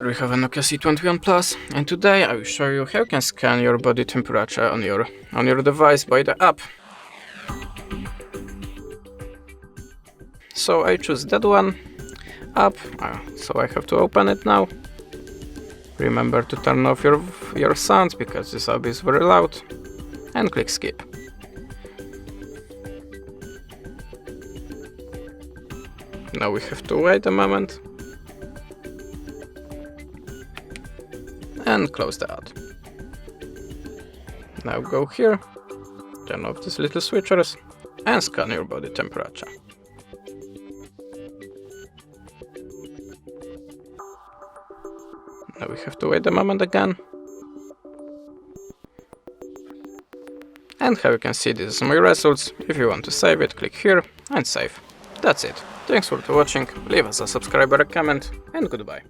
We have a Nokia C21 Plus, and today I will show you how you can scan your body temperature on your device by the app. So I choose that one, app, so I have to open it now. Remember to turn off your sounds because this app is very loud, and click skip. Now we have to wait a moment and close the ad. Now go here, turn off these little switchers and scan your body temperature. Now we have to wait a moment again. And how you can see, this is my results. If you want to save it, click here and save. That's it. Thanks for watching, leave us a subscribe or a comment, and goodbye.